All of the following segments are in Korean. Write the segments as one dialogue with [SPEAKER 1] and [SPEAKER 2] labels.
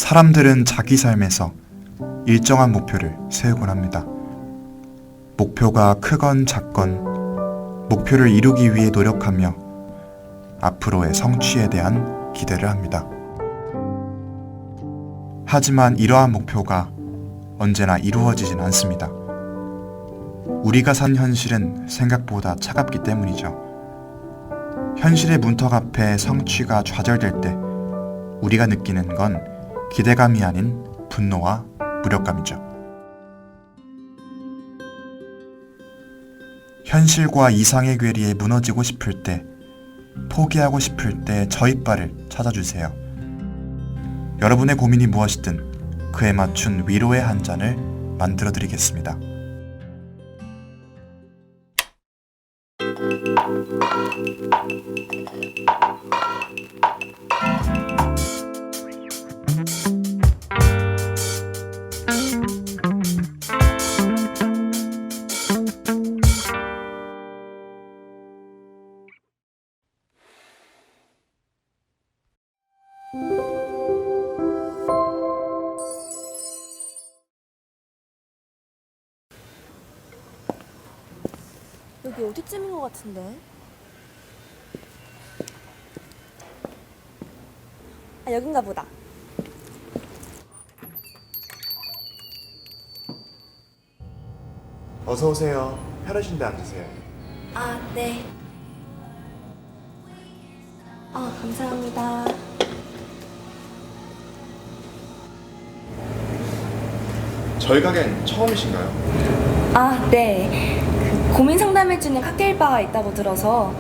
[SPEAKER 1] 사람들은 자기 삶에서 일정한 목표를 세우곤 합니다. 목표가 크건 작건 목표를 이루기 위해 노력하며 앞으로의 성취에 대한 기대를 합니다. 하지만 이러한 목표가 언제나 이루어지진 않습니다. 우리가 산 현실은 생각보다 차갑기 때문이죠. 현실의 문턱 앞에 성취가 좌절될 때 우리가 느끼는 건 기대감이 아닌 분노와 무력감이죠. 현실과 이상의 괴리에 무너지고 싶을 때, 포기하고 싶을 때 저희 바를 찾아주세요. 여러분의 고민이 무엇이든 그에 맞춘 위로의 한 잔을 만들어 드리겠습니다.
[SPEAKER 2] 여기 어디쯤인 것 같은데? 아, 여긴가 보다.
[SPEAKER 1] 어서 오세요. 편하신 데 앉으세요.
[SPEAKER 2] 아, 네. 감사합니다.
[SPEAKER 1] 저희 가게는 처음이신가요?
[SPEAKER 2] 아, 네. 고민 상담해주는 칵테일 바가 있다고 들어서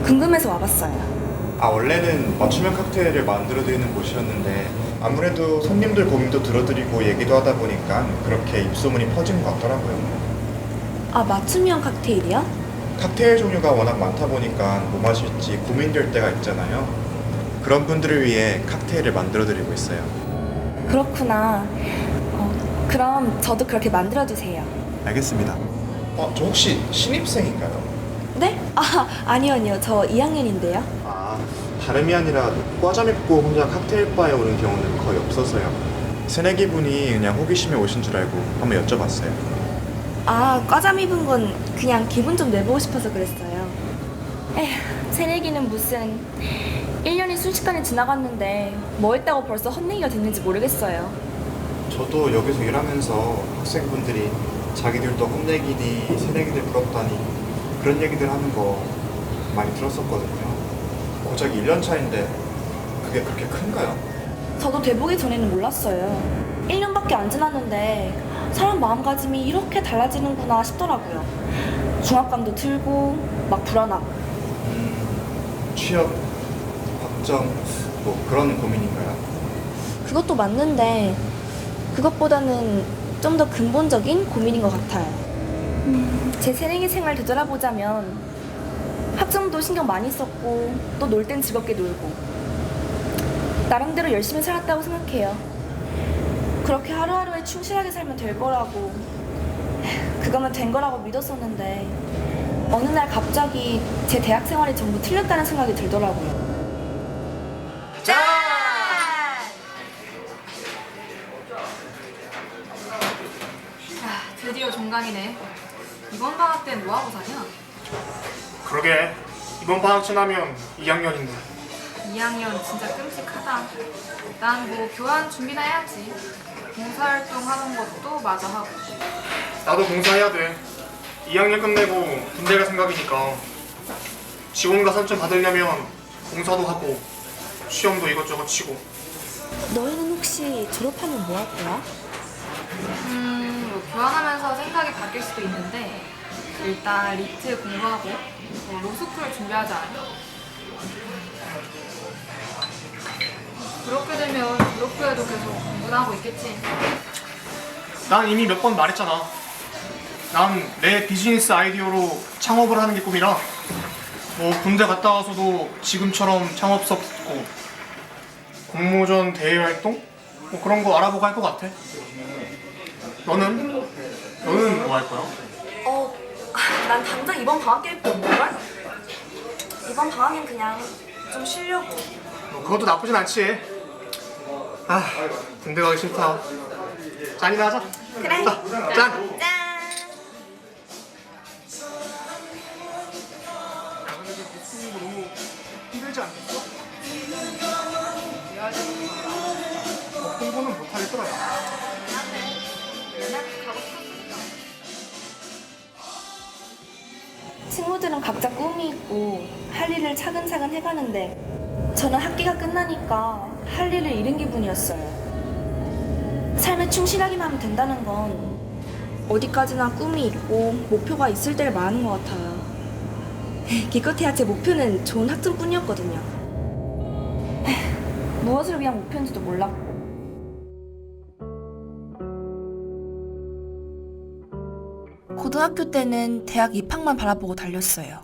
[SPEAKER 2] 궁금해서 와봤어요.
[SPEAKER 1] 원래는 맞춤형 칵테일을 만들어드리는 곳이었는데 아무래도 손님들 고민도 들어드리고 얘기도 하다 보니까 그렇게 입소문이 퍼진 것 같더라고요.
[SPEAKER 2] 아, 맞춤형 칵테일이요?
[SPEAKER 1] 칵테일 종류가 워낙 많다 보니까 뭐 마실지 고민될 때가 있잖아요. 그런 분들을 위해 칵테일을 만들어드리고 있어요.
[SPEAKER 2] 그렇구나. 그럼 저도 그렇게 만들어주세요.
[SPEAKER 1] 알겠습니다. 저 혹시 신입생인가요?
[SPEAKER 2] 네? 아니요. 저 2학년인데요.
[SPEAKER 1] 다름이 아니라 과자 믿고 혼자 칵테일 바에 오는 경우는 거의 없어서요. 새내기 분이 그냥 호기심에 오신 줄 알고 한번 여쭤봤어요.
[SPEAKER 2] 과자 입은 건 그냥 기분 좀 내보고 싶어서 그랬어요. 에휴, 새내기는 무슨 1년이 순식간에 지나갔는데 뭐 했다고 벌써 헛내기가 됐는지 모르겠어요.
[SPEAKER 1] 저도 여기서 일하면서 학생분들이 자기들도 헛내기니 새내기들 부럽다니 그런 얘기들 하는 거 많이 들었었거든요. 고작 1년 차인데 그게 그렇게 큰가요?
[SPEAKER 2] 저도 돼보기 전에는 몰랐어요. 1년밖에 안 지났는데 사람 마음가짐이 이렇게 달라지는구나 싶더라고요. 중압감도 들고 막 불안하고.
[SPEAKER 1] 취업, 확정, 뭐 그런 고민인가요?
[SPEAKER 2] 그것도 맞는데 그것보다는 좀 더 근본적인 고민인 것 같아요. 제 새내기 생활 되돌아보자면 학점도 신경 많이 썼고 또 놀 땐 즐겁게 놀고 나름대로 열심히 살았다고 생각해요. 그렇게 하루하루에 충실하게 살면 될 거라고 그거면 된 거라고 믿었었는데 어느 날 갑자기 제 대학 생활이 전부 틀렸다는 생각이 들더라고요.
[SPEAKER 3] 드디어 종강이네. 이번 방학 땐 뭐하고 사냐?
[SPEAKER 4] 그러게 이번 방학 지나면 2학년인데
[SPEAKER 3] 2학년 진짜 끔찍하다. 난 뭐 교환 준비나 해야지. 봉사활동 하는 것도 마저 하고.
[SPEAKER 4] 나도 봉사해야 돼. 2학년 끝내고 군대 갈 생각이니까 지원과 선점 받으려면 봉사도 하고 시험도 이것저것 치고.
[SPEAKER 2] 너희는 혹시 졸업하면 뭐 할 거야?
[SPEAKER 3] 뭐 교환하면서 생각이 바뀔 수도 있는데 일단 리트 공부하고 로스쿨 준비하지 않아? 그렇게 되면 졸업 후에도 계속 공부를 하고 있겠지.
[SPEAKER 4] 난 이미 몇 번 말했잖아. 난 내 비즈니스 아이디어로 창업을 하는 게 꿈이라 뭐 군대 갔다 와서도 지금처럼 창업석 듣고 공모전 대회 활동? 뭐 그런 거 알아보고 할 것 같아. 너는 뭐 할 거야?
[SPEAKER 2] 난 당장 이번 방학 계획도 없는걸? 이번 방학엔 그냥 좀 쉬려고.
[SPEAKER 4] 뭐 그것도 나쁘진 않지. 아, 군대 가기 싫다. 짠이나 하자.
[SPEAKER 2] 그래.
[SPEAKER 4] 자, 짠.
[SPEAKER 2] 짠.
[SPEAKER 4] 야, 근데 그 복싱 거 너무 힘들지 않겠어? 홍보는 못하겠더라.
[SPEAKER 2] 친구들은 각자 꿈이 있고 할 일을 차근차근 해가는데 저는 학기가 끝나니까 할 일을 잃은 기분이었어요. 삶에 충실하기만 하면 된다는 건 어디까지나 꿈이 있고 목표가 있을 때를 말하는 것 같아요. 기껏해야 제 목표는 좋은 학점뿐이었거든요. 무엇을 위한 목표인지도 몰랐고. 고등학교 때는 대학 입학만 바라보고 달렸어요.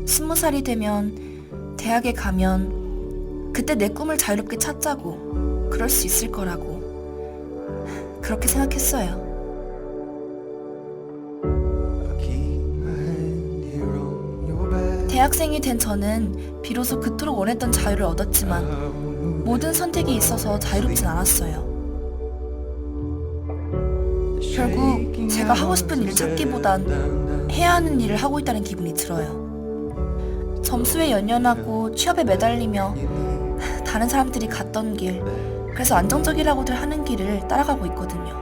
[SPEAKER 2] 20살이 되면 대학에 가면 그때 내 꿈을 자유롭게 찾자고 그럴 수 있을 거라고 그렇게 생각했어요. 대학생이 된 저는 비로소 그토록 원했던 자유를 얻었지만 모든 선택에 있어서 자유롭진 않았어요. 결국 제가 하고 싶은 일을 찾기보단 해야 하는 일을 하고 있다는 기분이 들어요. 점수에 연연하고 취업에 매달리며 다른 사람들이 갔던 길, 그래서 안정적이라고들 하는 길을 따라가고 있거든요.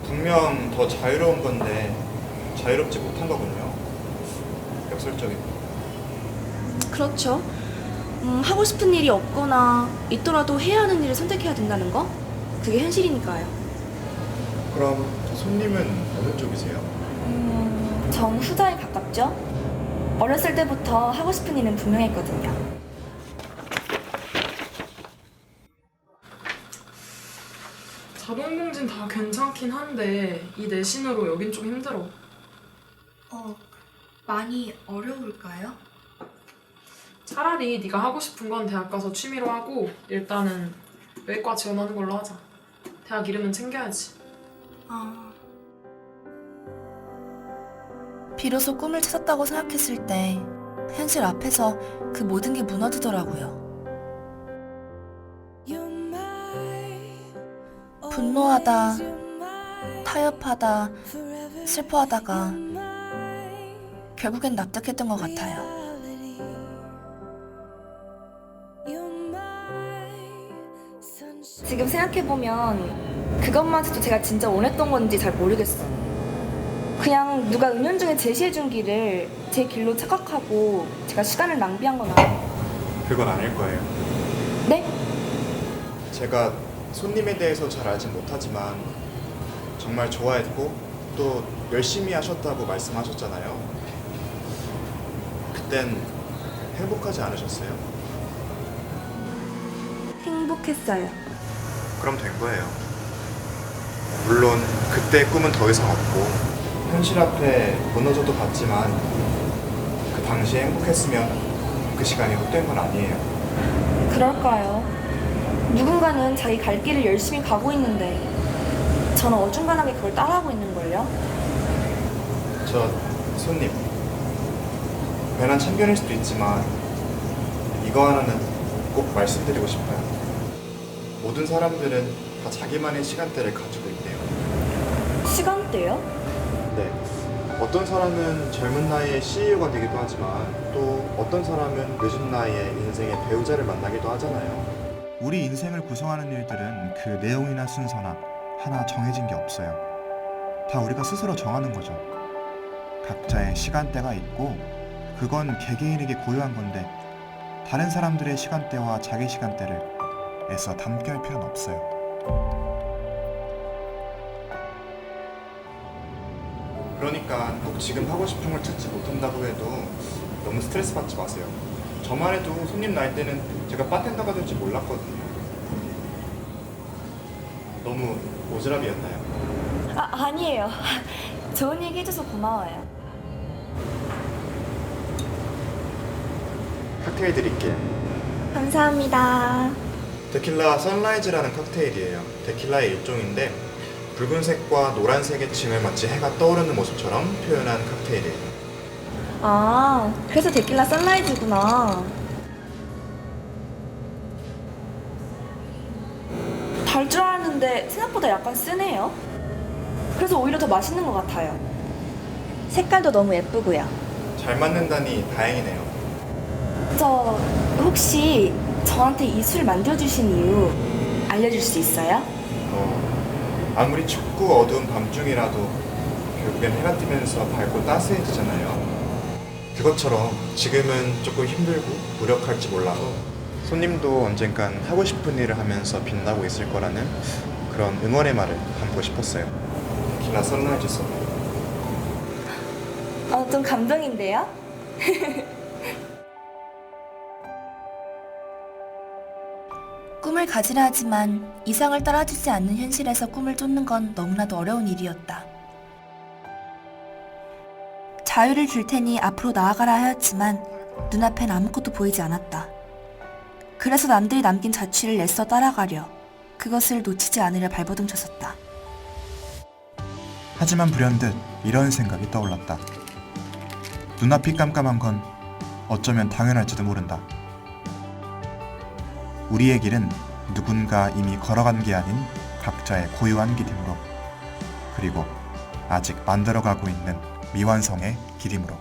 [SPEAKER 1] 분명 더 자유로운 건데 자유롭지 못한 거군요. 역설적인.
[SPEAKER 2] 그렇죠. 하고 싶은 일이 없거나 있더라도 해야 하는 일을 선택해야 된다는 거? 그게 현실이니까요.
[SPEAKER 1] 그럼 손님은 어느 쪽이세요?
[SPEAKER 2] 전 후자에 가깝죠. 어렸을 때부터 하고 싶은 일은 분명했거든요.
[SPEAKER 5] 자동공진 다 괜찮긴 한데 이 내신으로 여긴 좀 힘들어.
[SPEAKER 2] 많이 어려울까요?
[SPEAKER 5] 차라리 네가 하고 싶은 건 대학 가서 취미로 하고 일단은 외과 지원하는 걸로 하자. 대학 이름은 챙겨야지.
[SPEAKER 2] 비로소 꿈을 찾았다고 생각했을 때 현실 앞에서 그 모든 게 무너지더라고요. 분노하다, 타협하다, 슬퍼하다가 결국엔 납득했던 것 같아요. 지금 생각해보면 그것마저도 제가 진짜 원했던 건지 잘 모르겠어요. 그냥 누가 은연중에 제시해준 길을 제 길로 착각하고 제가 시간을 낭비한 건 아니에요.
[SPEAKER 1] 그건 아닐 거예요.
[SPEAKER 2] 네?
[SPEAKER 1] 제가 손님에 대해서 잘 알진 못하지만 정말 좋아했고 또 열심히 하셨다고 말씀하셨잖아요. 그땐 행복하지 않으셨어요?
[SPEAKER 2] 행복했어요.
[SPEAKER 1] 그럼 된 거예요. 물론 그때의 꿈은 더 이상 없고 현실 앞에 무너져도 봤지만 그 당시에 행복했으면 그 시간이 헛된 건 아니에요.
[SPEAKER 2] 그럴까요? 누군가는 자기 갈 길을 열심히 가고 있는데 저는 어중간하게 그걸 따라하고 있는걸요?
[SPEAKER 1] 저 손님, 괜한 참견일 수도 있지만 이거 하나는 꼭 말씀드리고 싶어요. 모든 사람들은 다 자기만의 시간대를 가지고 있대요.
[SPEAKER 2] 시간대요?
[SPEAKER 1] 네. 어떤 사람은 젊은 나이에 CEO가 되기도 하지만 또 어떤 사람은 늦은 나이에 인생의 배우자를 만나기도 하잖아요.
[SPEAKER 6] 우리 인생을 구성하는 일들은 그 내용이나 순서나 하나 정해진 게 없어요. 다 우리가 스스로 정하는 거죠. 각자의 시간대가 있고 그건 개개인에게 고유한 건데 다른 사람들의 시간대와 자기 시간대를 애써 담게 할 필요는 없어요.
[SPEAKER 1] 그러니까 꼭 지금 하고 싶은 걸 찾지 못한다고 해도 너무 스트레스 받지 마세요. 저만 해도 손님 나이 때는 제가 바텐더가 될지 몰랐거든요. 너무 오지랖이었나요?
[SPEAKER 2] 아니에요. 좋은 얘기 해줘서 고마워요.
[SPEAKER 1] 칵테일 드릴게요.
[SPEAKER 2] 감사합니다.
[SPEAKER 1] 데킬라 선라이즈라는 칵테일이에요. 데킬라의 일종인데 붉은색과 노란색의 층을 마치 해가 떠오르는 모습처럼 표현한 칵테일이에요.
[SPEAKER 2] 아, 그래서 데킬라 선라이즈구나. 달 줄 알았는데 생각보다 약간 쓰네요. 그래서 오히려 더 맛있는 것 같아요. 색깔도 너무 예쁘고요.
[SPEAKER 1] 잘 맞는다니 다행이네요.
[SPEAKER 2] 저 혹시 저한테 이 술 만들어주신 이유 알려줄 수 있어요?
[SPEAKER 1] 아무리 춥고 어두운 밤중이라도 결국엔 해가 뜨면서 밝고 따스해지잖아요. 그것처럼 지금은 조금 힘들고 무력할지 몰라도 손님도 언젠간 하고 싶은 일을 하면서 빛나고 있을 거라는 그런 응원의 말을 담고 싶었어요. 기나 선라이즈 송.
[SPEAKER 2] 좀 감동인데요? 꿈을 가지라 하지만 이상을 따라주지 않는 현실에서 꿈을 쫓는 건 너무나도 어려운 일이었다. 자유를 줄 테니 앞으로 나아가라 하였지만 눈앞엔 아무것도 보이지 않았다. 그래서 남들이 남긴 자취를 애써 따라가려 그것을 놓치지 않으려 발버둥쳤었다.
[SPEAKER 6] 하지만 불현듯 이런 생각이 떠올랐다. 눈앞이 깜깜한 건 어쩌면 당연할지도 모른다. 우리의 길은 누군가 이미 걸어간 게 아닌 각자의 고유한 길이므로, 그리고 아직 만들어가고 있는 미완성의 길이므로.